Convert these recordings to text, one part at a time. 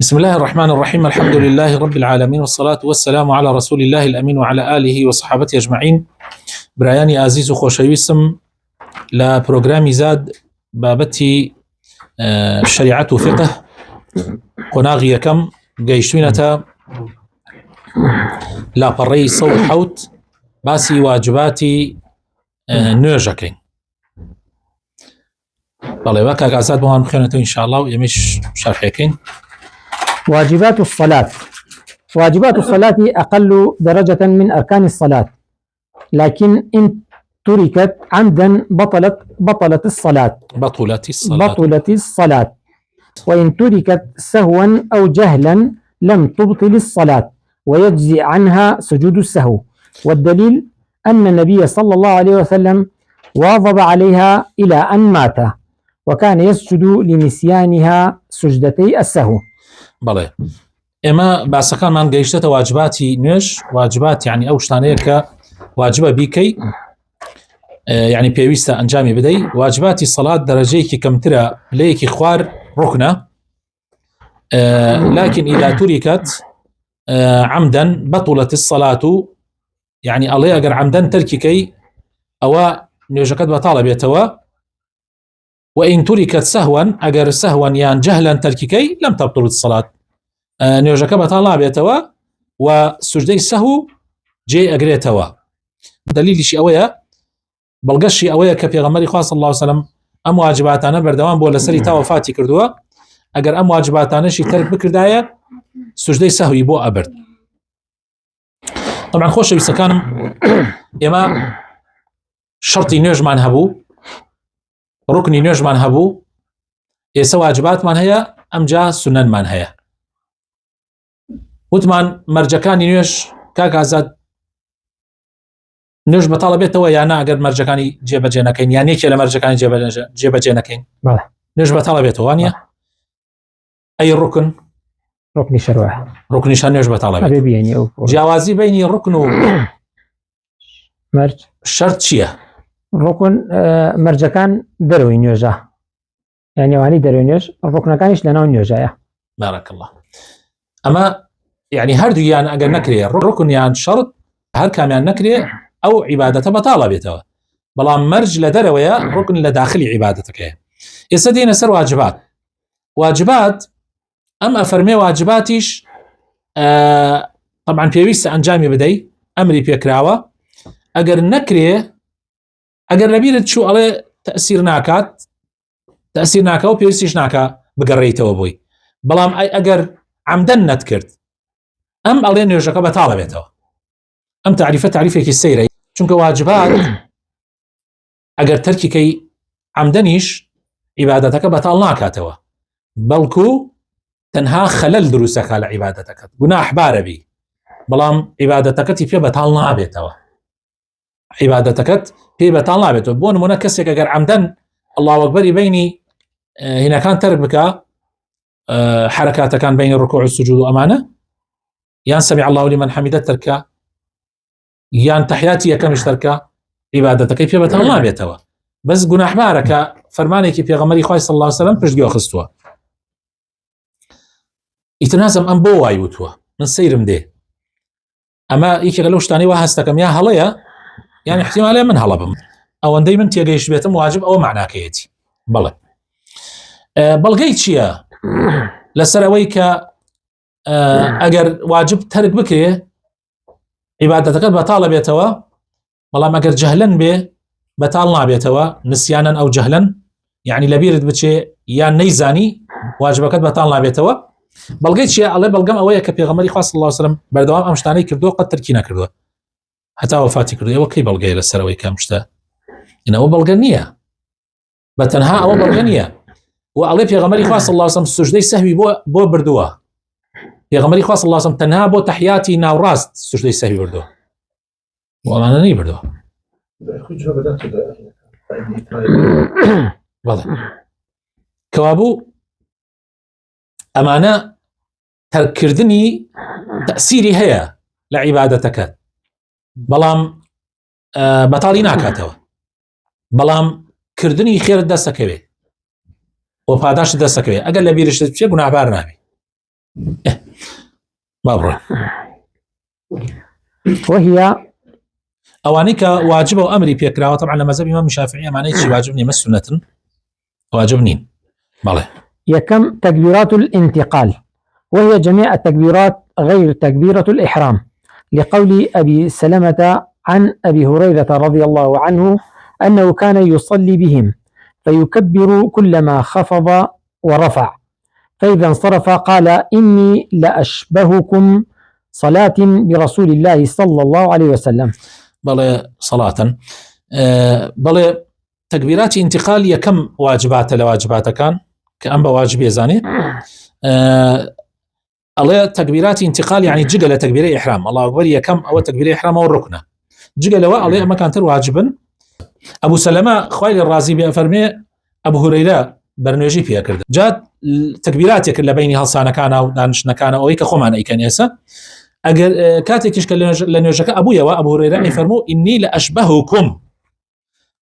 بسم الله الرحمن الرحيم. الحمد لله رب العالمين، والصلاة والسلام على رسول الله الأمين وعلى آله وصحابته أجمعين. برایانی عزیز و خۆشەویستم لە پرۆگرامی زاد بابەتی شریعەت و فقه قۆناغی یەکەم گەیشتوینەتە لاپەڕەی 107 باسی واجباتی نوێژەکەین. بەڵێ وە کاک ئازاد بۆمان بخوێنێتەوە ئینشاءالله و ئێمەش شەرحێکەین. واجبات الصلاة. واجبات الصلاة أقل درجة من أركان الصلاة، لكن إن تركت عمدا بطلت الصلاة. بطلت الصلاة. وإن تركت سهوا أو جهلا لم تبطل الصلاة ويجزي عنها سجود السهو. والدليل أن النبي صلى الله عليه وسلم واظب عليها إلى أن مات، وكان يسجد لنسيانها سجدتي السهو. بەڵێ ئێمە باسەکانمان گەیشتێتە واجباتی نوێژ. واجبات یعنی ئەو شتانەیە کە واجبە بیکەی، یعنی پێویستە ئەنجامی بدەی. واجباتی سەڵات دەرەجەیەکی کەمترە، لەیەکی خوار ڕوکنە، لكن إذا تركت عمدا بطلت الصلاة، يعني ئەڵێ ئەگەر عمدەن تەرکیکەی ئەوە نوێژەکەت بەتاڵە بێتەوە. وإن تركت سهوا، أجر سهوا يان جهلا تركيكي لم تبطل الصلاة، نيوجك بطالة بيتوا وسجدي السهو جي أجريتوا. دليل شيء أويا بلغشي أويا كبيغمري خاص الله عليه وسلم أم واجباتنا بردوان بولا سري تا وفاتي كردوا، أجر أم واجباتنا شي ترك بكردايا سجدي سهو يبو أبرد. طبعا خوش بسكانم إما شرطي نيوج مان هبو، ڕوکنی نوێژمان هەبوو، ئێستا واجباتمان هەیە، ئەمجا سونەنمان هەیە. وتمان مەرجەکانی نوێژ کاک ئازاد نوێژ بەتاڵە بێتەوە یان نا؟ ئەگەر مەرجەکانی جێبەجێ نەکەین یان یەکێ لە مەرجەکانی جێبەجێ نەکەین نوێژ بەتاڵە بێتەوە، وانە؟ ئەی ڕوکنی شەروە ڕوکنیشان نوێژ بەتاڵە بێت. جیاوازی بینی ڕوکن و مەرج شەرت چییە؟ ڕوکن مەرجەکان دەرەوەی نوێژە، یانیوانی دەرەوەی نوێژ، ڕوکنەکانیش لەناو نوێژایە. بارك الله. ئەمە یعنی هەردوویان ئەگەر نەکرێ ڕوکن یان شەرت، هەر کامیان نەکرێ ئەو عیبادەتە بەتاڵە بێتەوە، بەڵام مەرج لە دەرەوەیە، ڕوکن لە داخلی عیبادەتەکەیە. ئێستا دێنە سەر واجبات. واجبات ئەم ئەفەرمێ واجباتیش طبعا پێویستە ئەنجامی بدەی، ئەمری پێکراوە. ئەگەر نەکرێ، ئەگەر لەبیرت چوو ئەڵێ تەسیر ناکە و پێویستیش ناکە بگەڕێیتەوە بۆی، بەڵام ئەگەر عەمدەن نەتکرد ئەم ئەڵێ نوێژەکە بەتاڵە بێتەوە. ئەم تعریفێکی سەیرە، چونکە واجبات ئەگەر تەرکیکەی عەمدەنیش عیبادەتەکە بەتاڵ ناکاتەوە، بەڵکو تەنها خەلەل دروستەکە لە عیبادەتەکەت، گوناحبارە بی، بەڵام عیبادەتەکەتی پێ بەتاڵ نابێتەوە. عیبادەتەکەت پێ بەتاڵ نابێتەوە. بۆ نمونە کەسێک ئەگەر عەمدەن الله ئەکبەری بینی هینەکان تەرک بکە، حرکاتەکان بینی ڕکوع و سجود و ئەمانە، یان سەمیع الله لمن حەمیدە تەرکە، یان تەحیاتی یەکەمیش تەرکە، عیبادەتەکەی پێ بەتاڵ نابێتەوە، بەس گوناحبارە کە فەرمانێکی پێغەمبەری خوای صلی الله علیه وسلم پشتگوێ خستووە. ئیتر نازەم ئەم بۆ وای وتووە، من سەیرم دێ. ئەمە یەکێکە لەو شتانەی وا هەستەکەم، یا هەڵەیە يعني احتماليا من هلا بم او اندي من تيجيش بيتم واجب او معناكيتي. بلى بلغيت شيا لسرويك اگر واجب ترك بكري عبادتك بطالة بيتوا، والله ما اگر جهلا به بطالنا بيتوا نسيانا او جهلا، يعني لبيرد بشي يا نيزاني واجبك بطالنا بيتوا. بلغيت شيا الله بلغم اويك بيغمري خاص الله وسلم بردوام امشتاني كردو قد تركينا كردو حتى وفاتي كردو. ئەوە کەی بەڵگەیە لەسەرەوەی کام شتە؟ ئەوە بەڵگە نییە، بەتەنها ئەوە بەڵگە نییە. و ئەڵێ پێغەمبەری خوا صلی الله علیه وسلم سوجدەی سەهوی بۆ بردووە، پێغەمبەری خوا صلی الله علیه وسلم تەنها بۆ تەحیاتی ناوڕاست سوجدەی سەهوی بردووە، و ئەمانە نەی بردووە. بەڵێ کەوابوو ئەمانە تەرککردنی تەسیری هەیە لە عیبادەتەکەت، بەڵام بەتاڵی ناکاتەوە، بەڵام کردنی خێرت دەستەکەوێ و پاداشت دەستەکەوێ. ئەگەر لە بیرشت بچێ گوناحبار نابی، بابڕێ وهي ئەوانەی کە واجب و ئەمری پێکراوە طبعا لە مەذهب ئیمام شافعی ئەمانەی چی واجب نیە، مە سنەتن واجب نین. بەڵێ يكم تكبيرات الانتقال، وهي جميع التكبيرات غير تكبيرة الإحرام، لقول أبي سلمة عن أبي هريرة رضي الله عنه أنه كان يصلي بهم فيكبر كلما خفض ورفع، فإذا انصرف قال إني لأشبهكم صلاة برسول الله صلى الله عليه وسلم. بەڵێ صلاة بەڵێ تكبيرات انتقال يكم واجبات لواجباتەکان کە ئەم بە واجب ێزانێ ئەڵێ تكبيرات انتقال يعني جگە لە تكبيرة إحرام الله أكبر يكم أو تكبيرة إحرام أو الركنة جگە لەوە ئەڵێ ئەمە کانتر واجبن. أبو سلمة خوایلی الرازی بێ فەرمێ أبو هريرة بەرنوێژی پێ کرد جات تكبيرات يكن لبيني هەڵسانەکانە و دانشتنەکانە ئەوەی کە خۆمان ئەیکەن ئێسا ئەگەر کاتێکیش کە لە نوێژەکە ئەبوویەوە أبو هريرة ئەیفەرموو إني لأشبهكم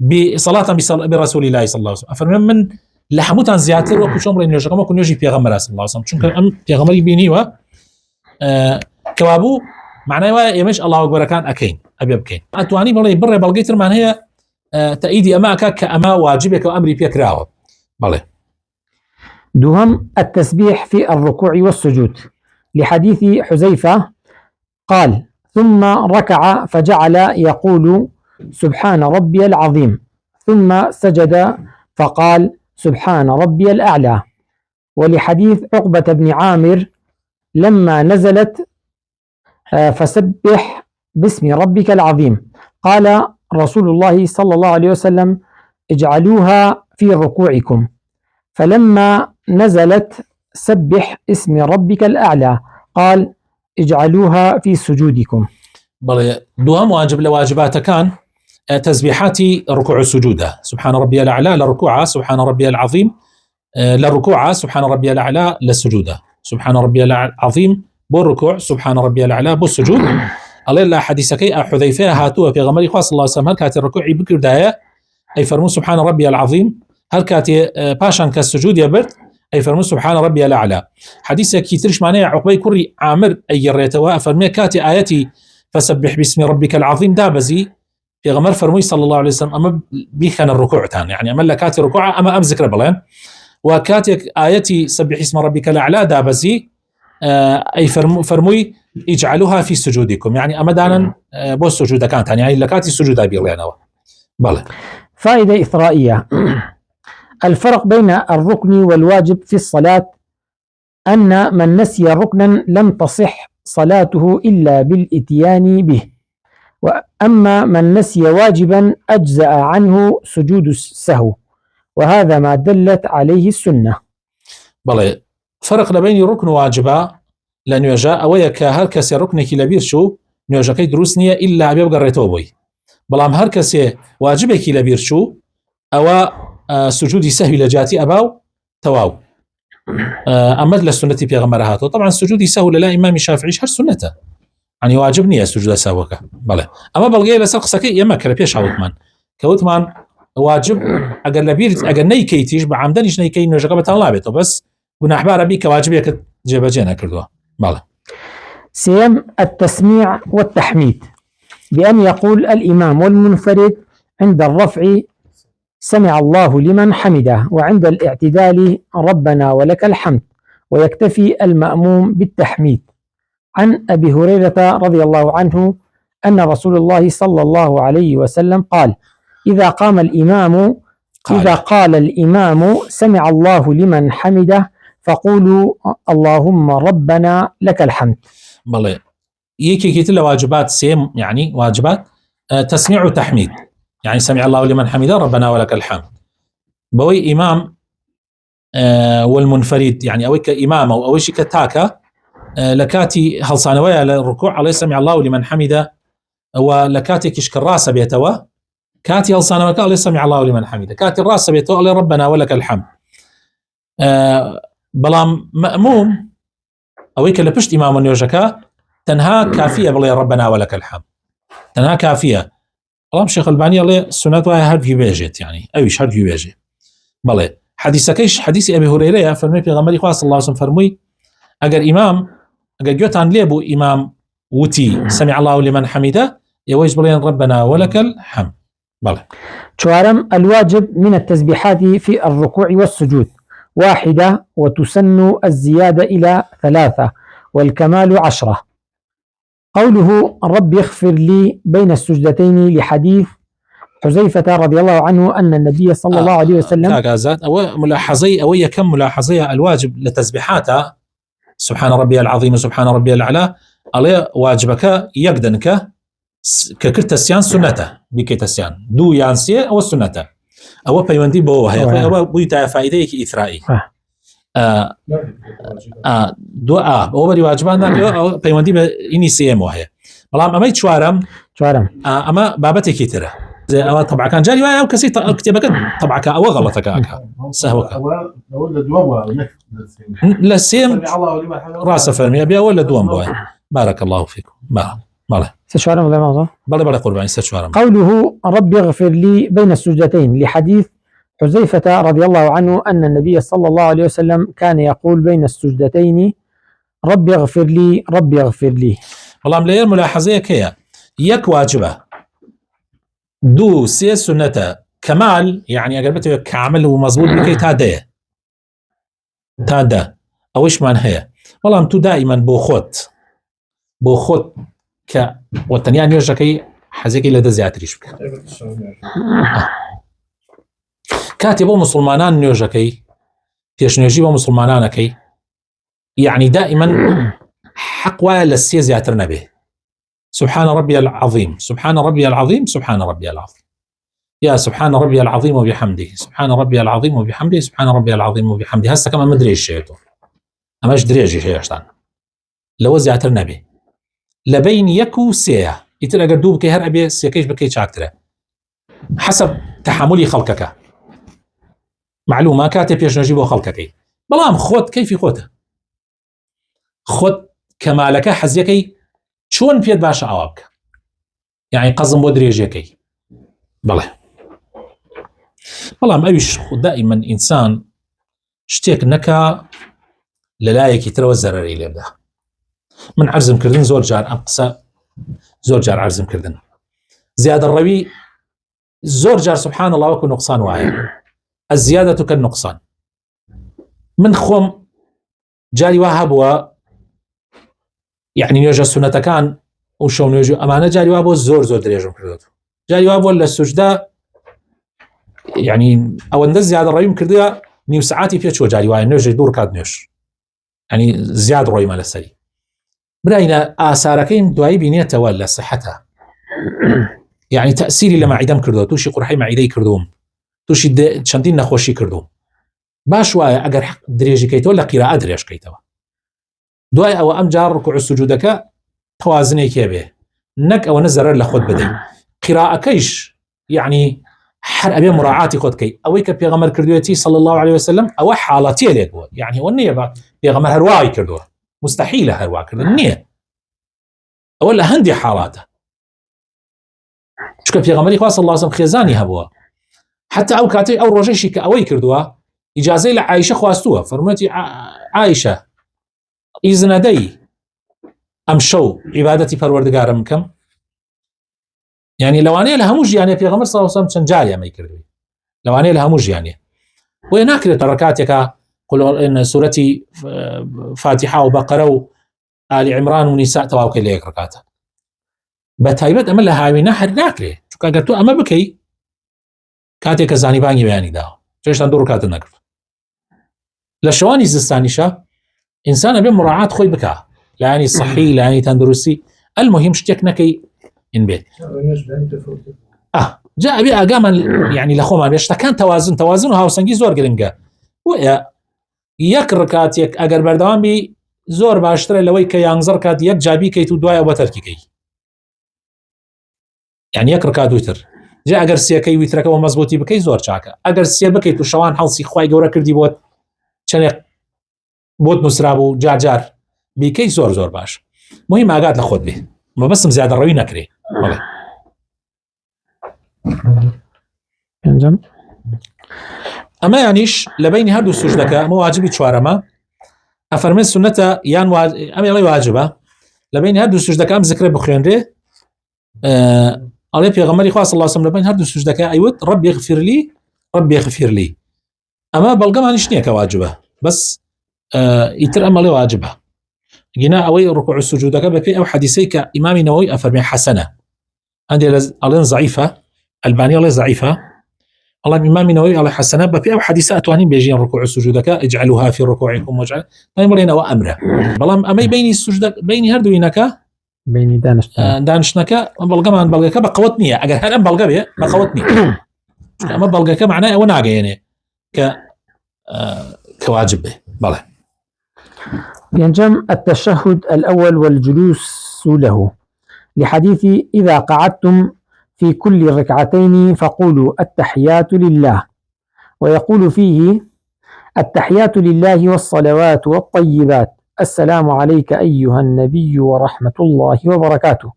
بصلاة برسول الله صلى الله عليه وسلم، أفرمي من لحموتان زیاتر وەکو چۆن بڵێ نوێژەکەم وەکو نوێژی پێغەمبەر صلی الله عليه وسلم، چونکە ئەم پێغەمبەری بینیوە کەوابوو معنای وایە ئێمەش الله ئەکبەرەکان ئەکەین ئەبێ بکەین. ئەتوانی بڵێ بڕێ بەڵگەی ترمان هەیە تەئیدی ئەمە ئەکات کە ئەمە واجبێکە و ئەمری پێکراوە. بەڵێ دوهم التسبيح في الركوع والسجود، لحديث حذيفة قال ثم ركع فجعل يقول سبحان ربي العظيم، ثم سجد فقال سبحان ربي الأعلى. ولحديث عقبة بن عامر لما نزلت فسبح باسم ربك العظيم قال رسول الله صلى الله عليه وسلم اجعلوها في ركوعكم، فلما نزلت سبح اسم ربك الأعلى قال اجعلوها في سجودكم. بەڵێ دوام واجب لە واجباتەکان تسبيحات ركوع السجود، سبحان ربي الأعلى لركوعه، سبحان ربي العظيم لركوعه، سبحان ربي الأعلى للسجود، سبحان ربي العظيم بالركوع، سبحان ربي الأعلى بالسجود. الله لا حديثكي حذيفة هاتوه في غمر خاص الله سبحانه كاتي الركوع بكر داية أي فرمو سبحان ربي العظيم، هل كاتي باشان كالسجود يبرد أي فرمو سبحان ربي الأعلى. حديثك كيترش معناه عقبي كري عامر أي الريتوا فرمي كاتي آياتي فسبح باسم ربك العظيم دابزي في غمر فرمي صلى الله عليه وسلم أما بيخن الركوع تان يعني أما كاتي ركوع أما ذكر بلان وكاتي آياتي سبح اسم ربك الأعلى دابزي أي فرموي اجعلوها في سجودكم يعني أما دانا بو سجود كانت يعني لكاتي سجود بيلينوا. بله فائدة إثرائية الفرق بين الركن والواجب في الصلاة أن من نسي ركنا لم تصح صلاته إلا بالإتيان به، وأما من نسي واجبا أجزأ عنه سجود السهو، وهذا ما دلت عليه السنة. بله فرق بين ركن واجبا لأنه جاء ويك هر كسي ركنك لبير شو نيوجاكي دروسنية إلا بيبقى ريتوبوي بلام هر كسي واجبك لبير شو أو سجودي سهوي لجاتي أباو تواو أمد لسنتي بيغمرهاته. طبعا سجودي سهو لا إمام الشافعي هر سنته يعني واجبني سجود سهوك بله أما بلغي لسرق سكي يما كربيش عوتمان كوتمان واجب أقل لبير أقل نيكيتيش بعمدنيش نيكي نيوجاكا بتنلابته بس قلنا أحبار بيك واجبك جيبجينا كردوا. بله سيم التسميع والتحميد بأن يقول الإمام والمنفرد عند الرفع سمع الله لمن حمده، وعند الاعتدال ربنا ولك الحمد، ويكتفي المأموم بالتحميد. عن أبي هريرة رضي الله عنه أن رسول الله صلى الله عليه وسلم قال إذا قال الإمام سمع الله لمن حمده فقولوا اللهم ربنا لك الحمد. بله يكي كتل واجبات سيم يعني واجبات تسميع وتحميد يعني سمع الله لمن حمده ربنا ولك الحمد بوي إمام والمنفرد يعني أوي كإمام أو أوي كتاكا لكاتي هلصانوية للركوع عليه سمع الله لمن حمده ولكاتي كشك الراس بيتوا كاتي هلصانوية عليه سمع الله لمن حمده كاتي الراس بيتوا عليه ربنا ولك الحمد. بلام مأموم أوي كلبشت إمام نيوجكا تنها كافية بلي ربنا ولك الحمد تنها كافية. الله شيخ الباني الله سنة وها هرد يبيجت يعني أيش هرد يبيجت. بلي حديث أبي هريرة فرمي في غمري خاص الله سبحانه فرمي اگر امام اگر جوتان ليبو امام وتي سمع الله لمن حمده يويش بلين ربنا ولك الحمد. بله. شوارم الواجب من التسبيحات في الركوع والسجود 1 وتسن الزيادة إلى 3 والكمال 10. قوله رب اغفر لي بين السجدتين لحديث حذيفة رضي الله عنه أن النبي صلى الله عليه وسلم كاغازات أو ملاحظي أو كم ملاحظية الواجب لتسبيحاتها سبحان ربي العظيم سبحان ربي الأعلى عليه واجبك يقدنك ككرتسيان سنته بكتسيان دو يانسي أو سنته أو بيوندي بو هي أو بيتا فائدة إثرائي دعاء أو بري واجبان أو بيوندي بإني سيم وهي والله أما يتشوارم أما بابتي كتيرة أو طبعا كان جاري أو كسي كتبك طبعا أو غلطك سهوك ولا دوام لا سيم راس فرمي أبي ولا دوام بوي. بارك الله فيكم. بله استشوارم ولا موضوع بله قربان استشوارم. قوله رب اغفر لي بين السجدتين لحديث حذيفة رضي الله عنه أن النبي صلى الله عليه وسلم كان يقول بين السجدتين رب اغفر لي رب اغفر لي. والله مليار ملاحظة كيا يك واجبة دو سي سنة كمال يعني أقربته كامل ومضبوط بكي تادا أوش من هي والله أنتو دائما بوخوت والتنيان يرجكي حزيكي لدى زياتريش بك كاتبو مسلمانان نيوجكي فيش نيوجيبو مسلمانانكي يعني دائما حق ولا السي زياترنا به سبحان ربي العظيم سبحان ربي العظيم سبحان ربي العظيم يا سبحان ربي العظيم وبحمده سبحان ربي العظيم وبحمده سبحان ربي العظيم وبحمده. هسه كمان مدري ايش شيء اماش دريجي شيء اشتان لو زياترنا به لبين يكو سيه يتلقى دوب كي هر ابي سيكيش بكي شاكتره حسب تحملي خلقك معلومه كاتب يش نجيبه خلقك بلام خود كيف خوته خود كمالك حزيكي شون بيد باشا اوابك يعني قزم بودريجيكي بله بلام ايش دائما انسان شتيك نكا للايك ترى الزرري اللي يبدا من عرزم كردن زور جار أقصى زور جار عرزم كردن زيادة الروي زور جار سبحان الله وكو نقصان واحد الزيادة كالنقصان من خوم جاري وهب و يعني يوجد سنة كان وشون يوجد أمانة جاري وهب زور دريجم كردوتو جاري وهب ولا السجدة يعني أو أن زيادة الروي مكردها نيو ساعاتي فيها شو جاري وهب نيوجد دور كاد نيوش يعني زيادة الروي مال السري براينا آثاركين دوای بینێتەوە لە صحتها يعني تأثيري لما عیدەم کردو تووشی قورحەی مەعیدەی کردوم تووشی چەندین نەخۆشی کردوم باش وایە ئەگەر درێژیکەیتەوە لە قیراءە درێژکەیتەوە دوای ئەوە ئەم جار ڕکوع و سوجودەکە توازنێکی هەبێ نەک ئەوە نەزەرەر لە خۆت بدەیت قیراءەکەیش يعني هەر ئەبێ مراعاتی خۆت بکەیت ئەوەی کە پێغەمبەر کردوێتی صلی الله عليه وسلم ئەوە حاڵەتیە لێک بووە يعني ئەوە نییە بە پێغەمبەر هەروای کردووە مستحيل هروا كردن نيه ولا هندي حالاته شكون في غمري خاص الله سم خزاني هبوا حتى او كاتي او روجيشي كاوي كردوا اجازه لعائشه خواستوها فرمتي عائشه اذن دي امشوا عبادتي پروردگارم كم يعني لو اني لها مج يعني في غمر صلى الله عليه وسلم جاريه ما يكردوي لو اني لها مج يعني ويناكل تركاتك قل إن سورتي فاتحة وبقرة وآل عمران ونساء تواوكي ليك ركاته بتايبت أما لها هاوي نحر ناكله شو كاقرتو أما بكي كاتي كزاني باني بياني داو جيش تندور ركات النقر لشواني زستانيشا إنسان بمراعاة خوي بكا لاني صحي لاني تندرسي المهم شتيك نكي إن بيت جاء بي أقاما يعني لخوما بيشتا كان توازن وهاو سنجي زور قرنقا ويا يك ركات يك اگر بردوام بي زور باشتر لوي كي ينظر كات يك جابي كي تو دوايا وتركي كي يعني يك ركات وتر جا اگر سي كي وترك ومزبوطي بكي زور چاكا اگر سي بكي تو شوان حلسي خوي گورا كردي بوت چنه بوت نسرابو جاجار بكي زور باش مهم اگات لخود به ما بس زياده روي نكري والله انجم اما يعنيش لبين هردو السجدك مو واجبي چوارما أفرمي السنة يان أمي الله واجبة لبين هردو سجدك أم ذكر بخينري عليه بيغمري خاص الله صلى الله عليه وسلم لبين هردو سجدك أيوت رب يغفر لي أما بلغم عنشنيك واجبة بس يتر أم الله واجبة جنا أوي ركوع السجودك بفي أو حديثيك إمام نووي أفرمي حسنة عندي ألين ضعيفة الباني الله ضعيفة الله إمام نووي على حسنة بفي أو حديثات وانين بيجين ركوع السجودك اجعلوها في ركوعكم واجعل طيب مرينا وأمره بلام أمي بيني السجدك بيني هردو إنك بيني دانشنك بلغم عن بلغك بقوتني أجل هل بلغ به بقوتني أما بلغك معناه وناقة يعني كواجب به بله. ينجم التشهد الأول والجلوس له لحديث إذا قعدتم في كل ركعتين فقولوا التحيات لله، ويقول فيه التحيات لله والصلوات والطيبات السلام عليك أيها النبي ورحمة الله وبركاته،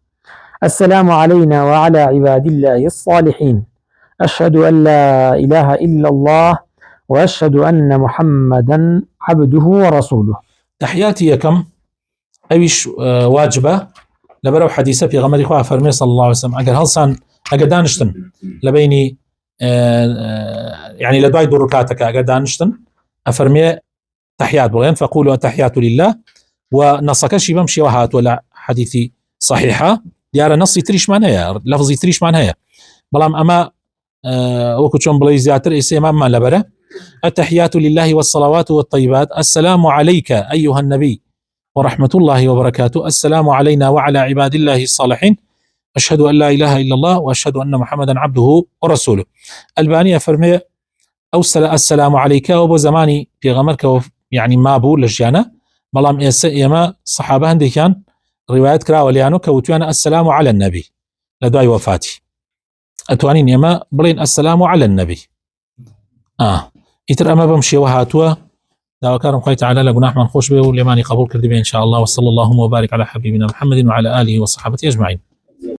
السلام علينا وعلى عباد الله الصالحين، أشهد أن لا إله إلا الله وأشهد أن محمدا عبده ورسوله. تحياتي كم أيش واجبة لبرو حديثة في غمر إخوة فرمي صلى الله عليه وسلم أجل هلسان أجل دانشتن لبيني يعني لدواي دركاتك أجل دانشتن أفرمي تحيات بغيان فقولوا التحيات لله ونصك شي بمشي وهات ولا حديثي صحيحة ديارة نصي تريش معناها لفظي تريش معناها بلام أما وكتشون بلاي زياتر إسيما ما لبره التحيات لله والصلوات والطيبات السلام عليك أيها النبي ورحمة الله وبركاته، السلام علينا وعلى عباد الله الصالحين، أشهد أن لا إله إلا الله وأشهد أن محمدا عبده ورسوله. البانية فرمي أو السلام عليك وبو زماني في غمرك يعني ما بول لجانا بلام يما صحابة هندي كان روايات كراوليانو كوتوانا السلام على النبي لدواي وفاتي أتوانين يما بلين السلام على النبي يتر أما بمشي وهاتوا دعوة كرم خوي تعالى لقناح من خوش به ولماني قبول كردبه إن شاء الله، وصلى الله وبارك على حبيبنا محمد وعلى آله وصحبه أجمعين.